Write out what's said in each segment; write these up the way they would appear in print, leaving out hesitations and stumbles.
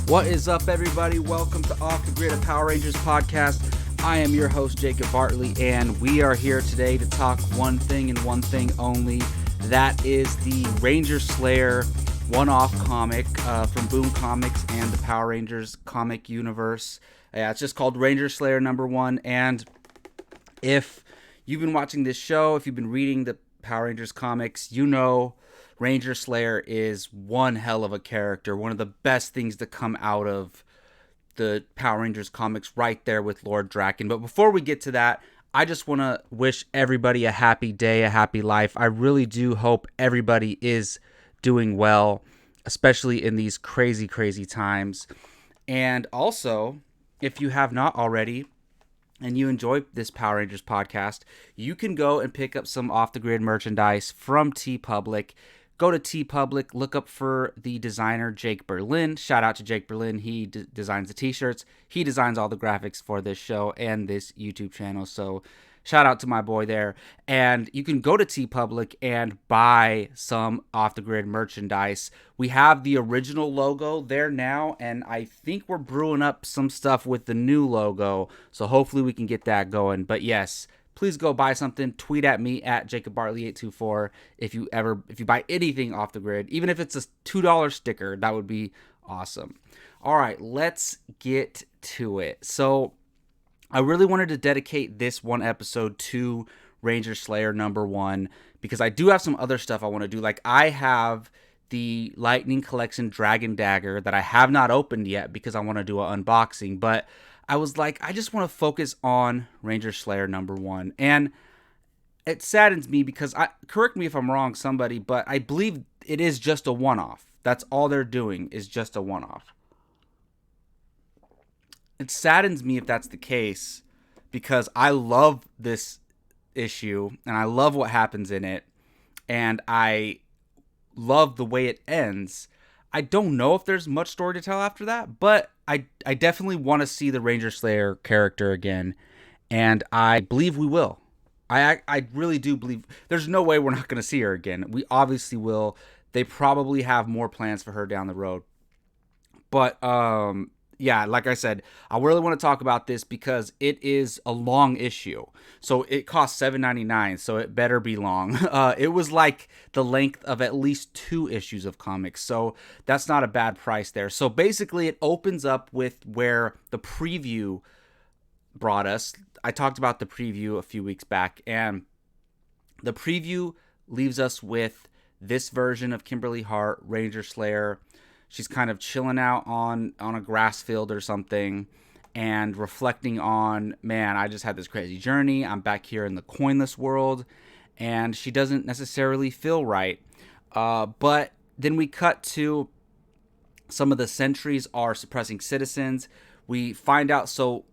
What is up, everybody? Welcome to Off the Grid, a Power Rangers podcast. I am your host, Jacob Bartley, and we are here today to talk one thing and one thing only. That is the Ranger Slayer one-off comic from Boom Comics and the Power Rangers comic universe. It's just called Ranger Slayer #1, and if you've been watching this show, if you've been reading the Power Rangers comics, you know Ranger Slayer is one hell of a character, one of the best things to come out of the Power Rangers comics, right there with Lord Draken. But before we get to that, I just want to wish everybody a happy day, a happy life. I really do hope everybody is doing well, especially in these crazy, crazy times. And also, if you have not already, and you enjoy this Power Rangers podcast, you can go and pick up some Off the Grid merchandise from TeePublic. Go to TeePublic, look up for the designer Jake Berlin. Shout out to Jake Berlin. He designs the t-shirts. He designs all the graphics for this show and this YouTube channel. So shout out to my boy there. And you can go to TeePublic and buy some Off the Grid merchandise. We have the original logo there now, and I think we're brewing up some stuff with the new logo. So hopefully we can get that going. But yes, please go buy something. Tweet at me at JacobBartley824 if you buy anything Off the Grid, even if it's a $2 sticker. That would be awesome. All right, let's get to it. So I really wanted to dedicate this one episode to Ranger Slayer #1 because I do have some other stuff I want to do. Like, I have the Lightning Collection Dragon Dagger that I have not opened yet because I want to do an unboxing, but I was like, I just want to focus on Ranger Slayer #1. And it saddens me because, correct me if I'm wrong, somebody, but I believe it is just a one-off. That's all they're doing, is just a one-off. It saddens me if that's the case because I love this issue and I love what happens in it and I love the way it ends. I don't know if there's much story to tell after that, but I definitely want to see the Ranger Slayer character again, and I believe we will. I really do believe. There's no way we're not going to see her again. We obviously will. They probably have more plans for her down the road. But yeah, like I said, I really want to talk about this because it is a long issue. So it costs $7.99, so it better be long. It was like the length of at least 2 issues of comics, so that's not a bad price there. So basically, it opens up with where the preview brought us. I talked about the preview a few weeks back, and the preview leaves us with this version of Kimberly Hart, Ranger Slayer. She's kind of chilling out on a grass field or something and reflecting on, man, I just had this crazy journey. I'm back here in the coinless world, and she doesn't necessarily feel right. But then we cut to some of the sentries are suppressing citizens. We find out, so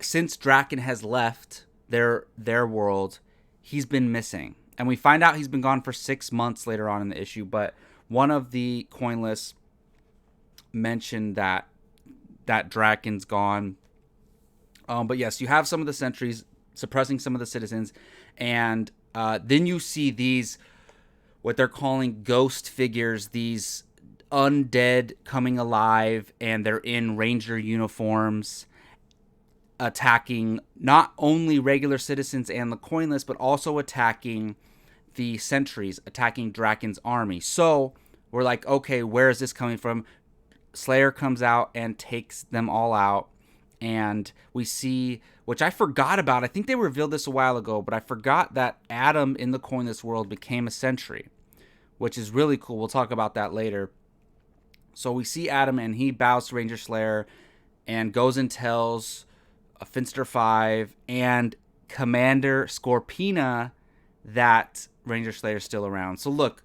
since Draken has left their world, he's been missing. And we find out he's been gone for 6 months later on in the issue, but one of the coinless mentioned that Draken's gone. But yes, you have some of the sentries suppressing some of the citizens, and then you see these, what they're calling ghost figures, these undead coming alive, and they're in ranger uniforms, attacking not only regular citizens and the coinless, but also attacking the sentries, attacking Draken's army. So we're like, okay, where is this coming from? Slayer comes out and takes them all out, and we see, which I forgot about, I think they revealed this a while ago, but I forgot that Adam in the coinless world became a sentry, which is really cool. We'll talk about that later. So we see Adam, and he bows to Ranger Slayer and goes and tells Finster 5 and Commander Scorpina that Ranger Slayer is still around. So look,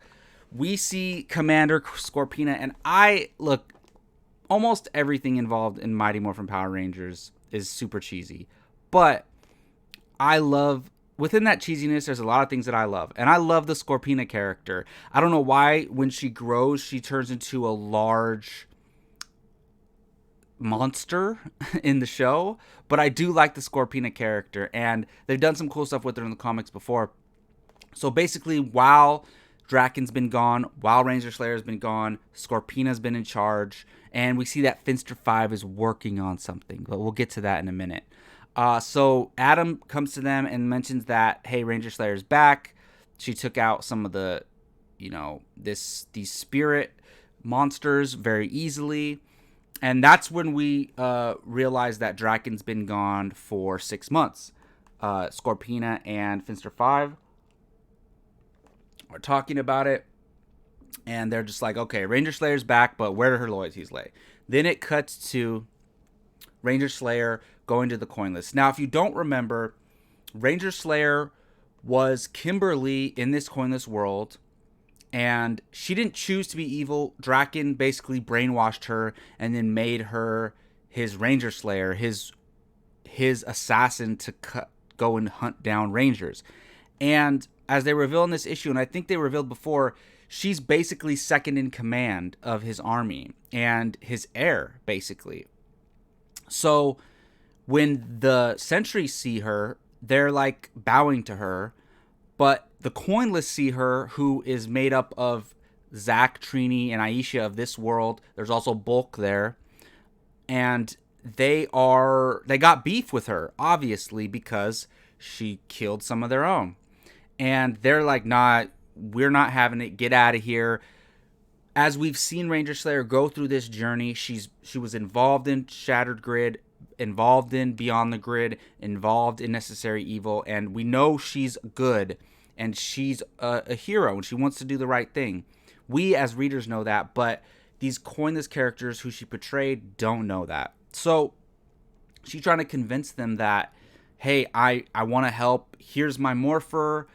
we see Commander Scorpina, and almost everything involved in Mighty Morphin Power Rangers is super cheesy. But I love, within that cheesiness, there's a lot of things that I love. And I love the Scorpina character. I don't know why when she grows, she turns into a large monster in the show. But I do like the Scorpina character. And they've done some cool stuff with her in the comics before. So basically, while Draken's been gone, while Ranger Slayer's been gone, Scorpina's been in charge, and we see that Finster 5 is working on something, but we'll get to that in a minute. So Adam comes to them and mentions that, hey, Ranger Slayer's back. She took out some of the, these spirit monsters very easily. And that's when we realize that Draken's been gone for 6 months. Scorpina and Finster 5 are talking about it. And they're just like, okay, Ranger Slayer's back, but where do her loyalties lay? Then it cuts to Ranger Slayer going to the coin list. Now, if you don't remember, Ranger Slayer was Kimberly in this coinless world, and she didn't choose to be evil. Draken basically brainwashed her and then made her his Ranger Slayer, his assassin to go and hunt down Rangers. And as they reveal in this issue, and I think they revealed before, she's basically second in command of his army and his heir, basically. So when the sentries see her, they're like bowing to her, but the coinless see her, who is made up of Zach, Trini, and Aisha of this world. There's also Bulk there, and they got beef with her, obviously, because she killed some of their own, and they're like, nah, we're not having it. Get out of here. As we've seen Ranger Slayer go through this journey, she was involved in Shattered Grid, involved in Beyond the Grid, involved in Necessary Evil, and we know she's good, and she's a hero, and she wants to do the right thing. We as readers know that, but these coinless characters who she portrayed don't know that. So she's trying to convince them that, hey, I want to help. Here's my morpher.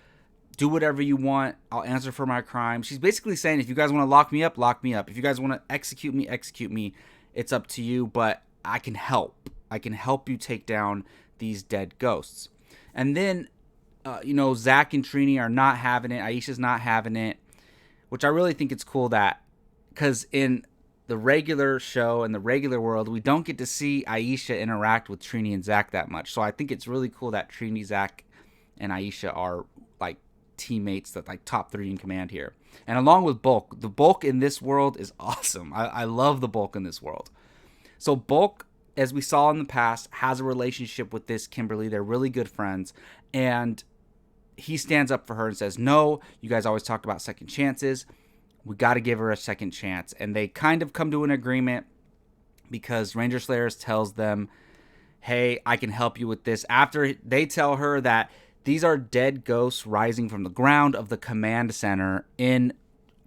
Do whatever you want. I'll answer for my crime. She's basically saying, if you guys want to lock me up, lock me up. If you guys want to execute me. It's up to you, but I can help. I can help you take down these dead ghosts. And then, Zach and Trini are not having it. Aisha's not having it, which I really think it's cool that, because in the regular show and the regular world, we don't get to see Aisha interact with Trini and Zach that much. So I think it's really cool that Trini, Zach, and Aisha are like teammates, that like top 3 in command here. And along with Bulk, the Bulk in this world is awesome. I love the Bulk in this world. So Bulk, as we saw in the past, has a relationship with this Kimberly. They're really good friends, and he stands up for her and says, no, you guys always talk about second chances. We got to give her a second chance. And they kind of come to an agreement, because Ranger Slayers tells them, hey, I can help you with this. After they tell her that these are dead ghosts rising from the ground of the command center in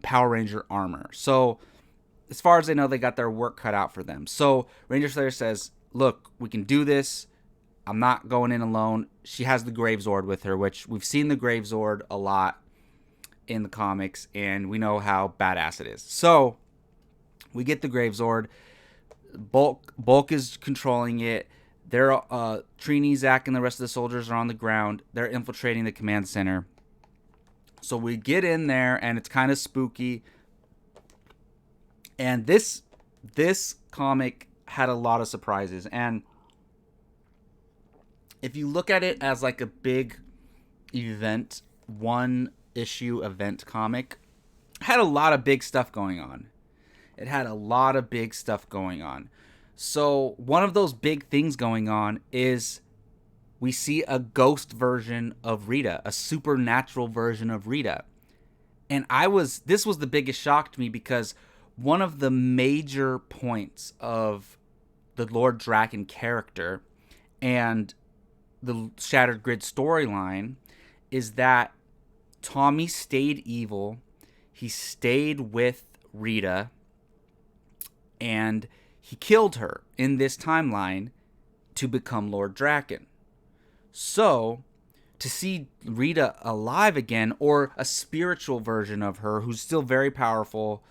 Power Ranger armor. So as far as they know, they got their work cut out for them. So Ranger Slayer says, look, we can do this. I'm not going in alone. She has the Gravesword with her, which we've seen the Gravesword a lot in the comics, and we know how badass it is. So we get the Gravesword. Bulk is controlling it. They're Trini, Zach, and the rest of the soldiers are on the ground. They're infiltrating the command center. So we get in there, and it's kind of spooky. And this comic had a lot of surprises. And if you look at it as like a big event, one issue event comic, it had a lot of big stuff going on. So one of those big things going on is we see a ghost version of Rita, a supernatural version of Rita. And this was the biggest shock to me, because one of the major points of the Lord Draken character and the Shattered Grid storyline is that Tommy stayed evil. He stayed with Rita, and he killed her in this timeline to become Lord Draken. So to see Rita alive again, or a spiritual version of her who's still very powerful,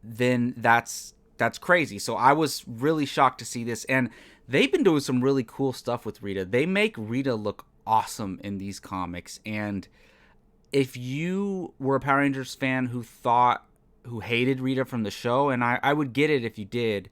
then that's crazy. So I was really shocked to see this, and they've been doing some really cool stuff with Rita. They make Rita look awesome in these comics, and if you were a Power Rangers fan who hated Rita from the show, and I would get it if you did,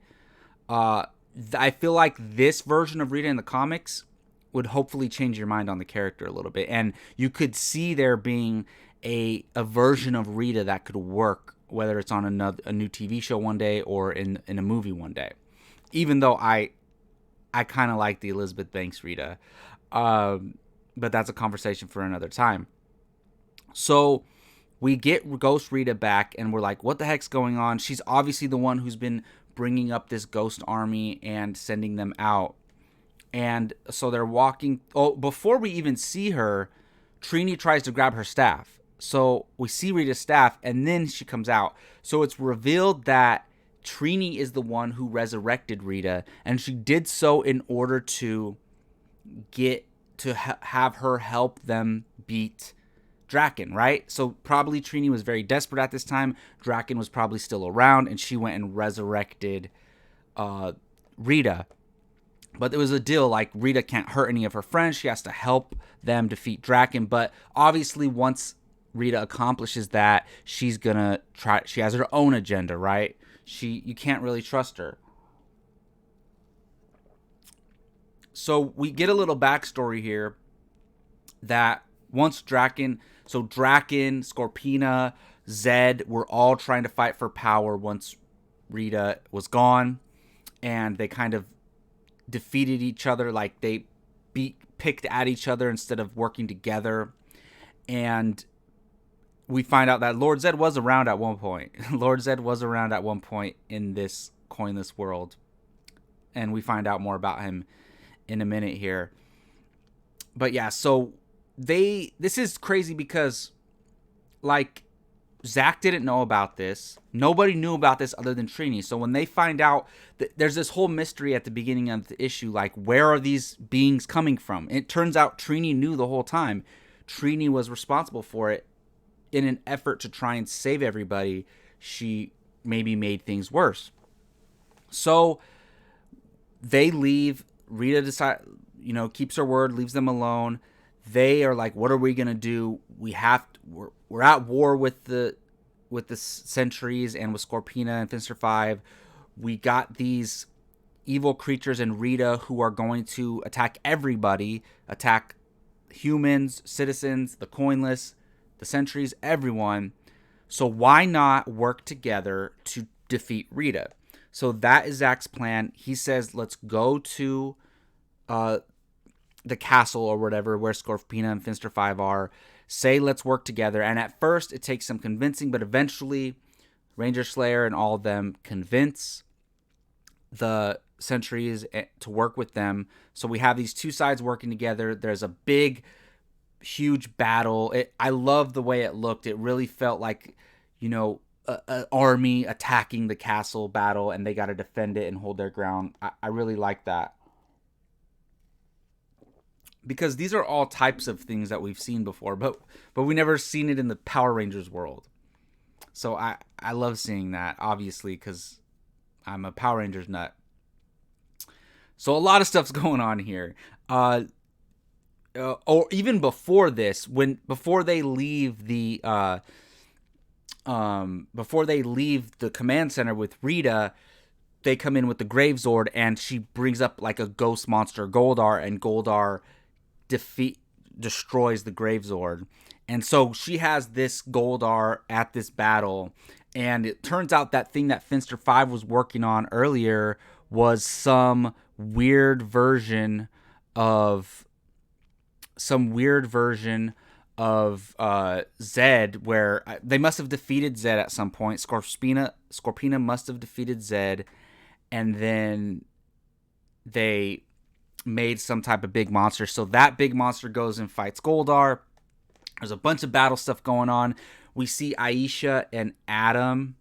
I feel like this version of Rita in the comics would hopefully change your mind on the character a little bit, and you could see there being a version of Rita that could work, whether it's on a new TV show one day or in a movie one day. Even though I kind of like the Elizabeth Banks Rita, but that's a conversation for another time. So we get Ghost Rita back, and we're like, what the heck's going on? She's obviously the one who's been bringing up this ghost army and sending them out. And so they're walking. Oh, before we even see her, Trini tries to grab her staff. So we see Rita's staff, and then she comes out. So it's revealed that Trini is the one who resurrected Rita, and she did so in order to get to have her help them beat Draken, right? So probably Trini was very desperate at this time. Draken was probably still around, and she went and resurrected Rita. But there was a deal, like, Rita can't hurt any of her friends. She has to help them defeat Draken. But obviously, once Rita accomplishes that, she's gonna try. She has her own agenda, right? You can't really trust her. So we get a little backstory here that once Draken, Scorpina, Zed were all trying to fight for power once Rita was gone, and they kind of defeated each other, like they picked at each other instead of working together. And we find out that Lord Zed was around at one point. Lord Zed was around at one point in this coinless world, and we find out more about him in a minute here. But yeah, so this is crazy because, like, Zach didn't know about this. Nobody knew about this other than Trini. So when they find out, there's this whole mystery at the beginning of the issue, like, where are these beings coming from? It turns out Trini knew the whole time. Trini was responsible for it. In an effort to try and save everybody, she maybe made things worse. So they leave. Rita keeps her word, leaves them alone. They are like, what are we gonna do? We're at war with the Sentries and with Scorpina and Finster 5. We got these evil creatures in Rita who are going to attack everybody, attack humans, citizens, the coinless, the Sentries, everyone. So why not work together to defeat Rita? So that is Zach's plan. He says, let's go to the castle or whatever where Scorpina and Finster 5 are. Say, let's work together. And at first, it takes some convincing, but eventually, Ranger Slayer and all of them convince the Sentries to work with them. So we have these two sides working together. There's a big, huge battle. I love the way it looked. It really felt like, an army attacking the castle battle, and they got to defend it and hold their ground. I really like that. Because these are all types of things that we've seen before, but we never seen it in the Power Rangers world. So I love seeing that, obviously, because I'm a Power Rangers nut. So a lot of stuff's going on here. Or even before this, before they leave the command center with Rita, they come in with the Gravezord, and she brings up like a ghost monster, Goldar, and Goldar destroys the Gravezord. And so she has this Goldar at this battle, and it turns out that thing that Finster 5 was working on earlier was some weird version of Zed, where they must have defeated Zed at some point. Scorpina must have defeated Zed, and then they made some type of big monster. So that big monster goes and fights Goldar. There's a bunch of battle stuff going on. We see Aisha and Adam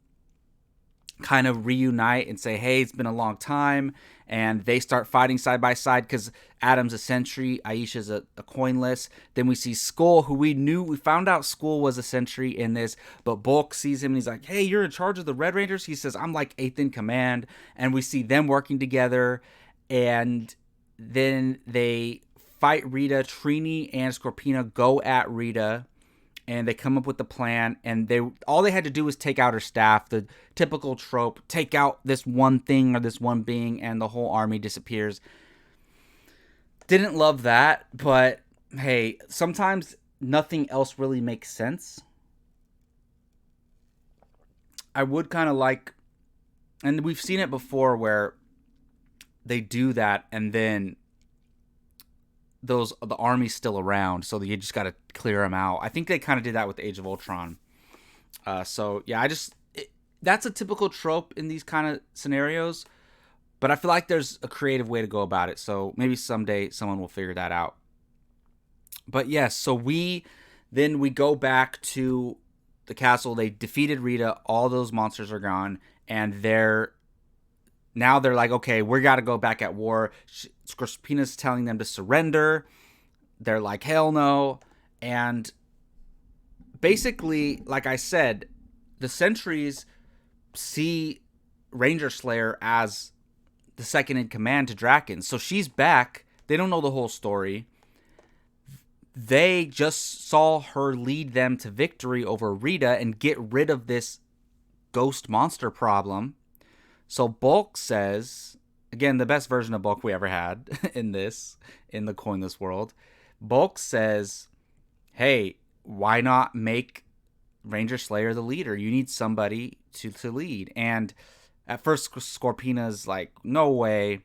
kind of reunite and say, hey, it's been a long time. And they start fighting side by side because Adam's a Sentry, Aisha's a coinless. Then we see Skull, who we found out Skull was a Sentry in this, but Bulk sees him and he's like, hey, you're in charge of the Red Rangers? He says, I'm like 8th in command. And we see them working together, and then they fight Rita. Trini and Scorpina go at Rita, and they come up with the plan, and all they had to do was take out her staff, the typical trope, take out this one thing or this one being, and the whole army disappears. Didn't love that, but hey, sometimes nothing else really makes sense. I would kind of like, and we've seen it before where they do that and then the army's still around, so you just got to clear them out. I think they kind of did that with Age of Ultron. So yeah, that's a typical trope in these kind of scenarios, but I feel like there's a creative way to go about it. So maybe someday someone will figure that out. But yes, so we go back to the castle. They defeated Rita. All those monsters are gone, and they're like, okay, we got to go back at war. Scorpina's telling them to surrender. They're like, hell no. And basically, like I said, the Sentries see Ranger Slayer as the second in command to Draken. So she's back. They don't know the whole story. They just saw her lead them to victory over Rita and get rid of this ghost monster problem. So Bulk says, again, the best version of Bulk we ever had in the Coinless world. Bulk says, hey, why not make Ranger Slayer the leader? You need somebody to lead. And at first, Scorpina's like, no way.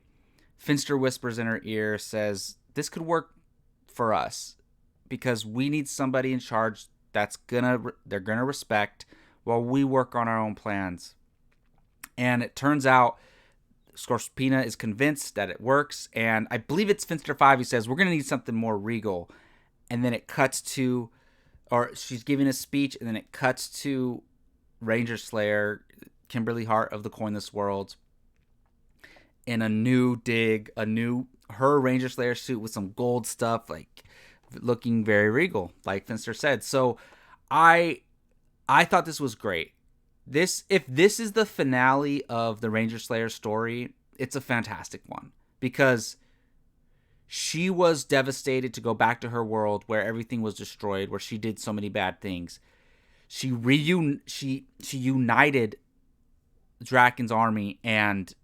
Finster whispers in her ear, says, this could work for us because we need somebody in charge they're gonna respect while we work on our own plans. And it turns out Scorpina is convinced that it works, and I believe it's Finster 5 who says, we're gonna need something more regal. And then it cuts to, or she's giving a speech, and then it cuts to Ranger Slayer, Kimberly Hart of the Coinless world, in a new her Ranger Slayer suit with some gold stuff, like looking very regal, like Finster said. So I thought this was great. If this is the finale of the Ranger Slayer story, it's a fantastic one, because she was devastated to go back to her world where everything was destroyed, where she did so many bad things. She united Draken's army and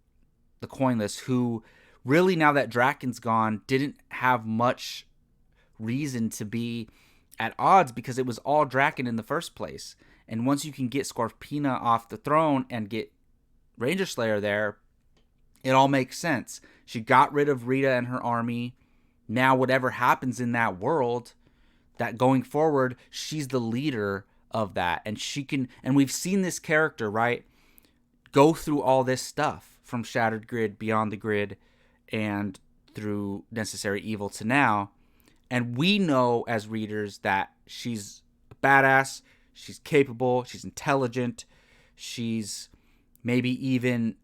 the Coinless, who really, now that Draken's gone, didn't have much reason to be at odds, because it was all Draken in the first place. And once you can get Scorpina off the throne and get Ranger Slayer there, it all makes sense. She got rid of Rita and her army. Now whatever happens in that world, that going forward, she's the leader of that. And she can, and we've seen this character, right, go through all this stuff from Shattered Grid, Beyond the Grid, and through Necessary Evil to now. And we know as readers that she's a badass, she's capable, she's intelligent, she's maybe even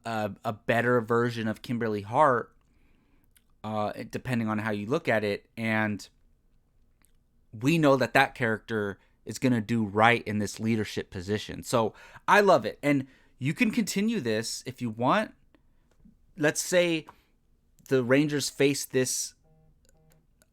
a better version of Kimberly Hart, depending on how you look at it. And we know that character is going to do right in this leadership position. So I love it. And you can continue this if you want. Let's say the Rangers face this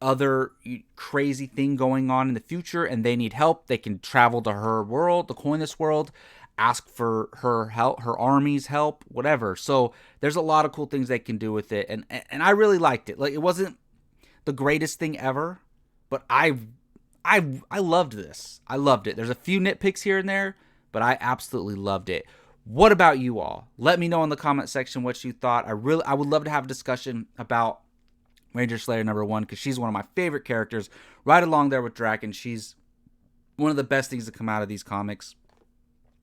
other crazy thing going on in the future and they need help. They can travel to her world, the Coinless world, ask for her help, her army's help, whatever. So there's a lot of cool things they can do with it. And I really liked it. Like, it wasn't the greatest thing ever, but I loved this. I loved it. There's a few nitpicks here and there, but I absolutely loved it. What about you all? Let me know in the comment section what you thought. I would love to have a discussion about Ranger Slayer #1, because she's one of my favorite characters, right along there with Draken. She's one of the best things to come out of these comics.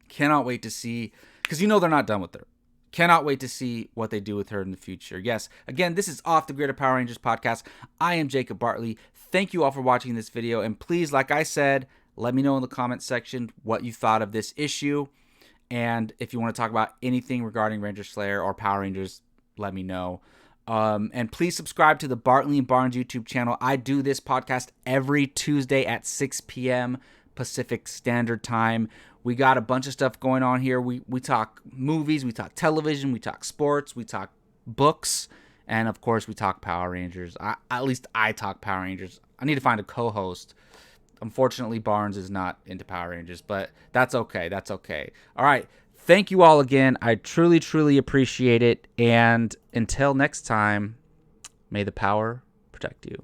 Cannot wait to see, because they're not done with her. Cannot wait to see what they do with her in the future. Yes, again, this is Off the Grid, a Power Rangers podcast. I am Jacob Bartley. Thank you all for watching this video, and please, like I said, let me know in the comment section what you thought of this issue, and if you want to talk about anything regarding Ranger Slayer or Power Rangers, let me know. And please subscribe to the Bartley and Barnes YouTube channel. I do this podcast every Tuesday at 6 p.m. Pacific Standard Time. We got a bunch of stuff going on here. We talk movies, we talk television, we talk sports, we talk books, and of course we talk Power Rangers. At least I talk Power Rangers. I need to find a co-host. Unfortunately, Barnes is not into Power Rangers, but that's okay. That's okay. All right. Thank you all again. I truly, truly appreciate it. And until next time, may the power protect you.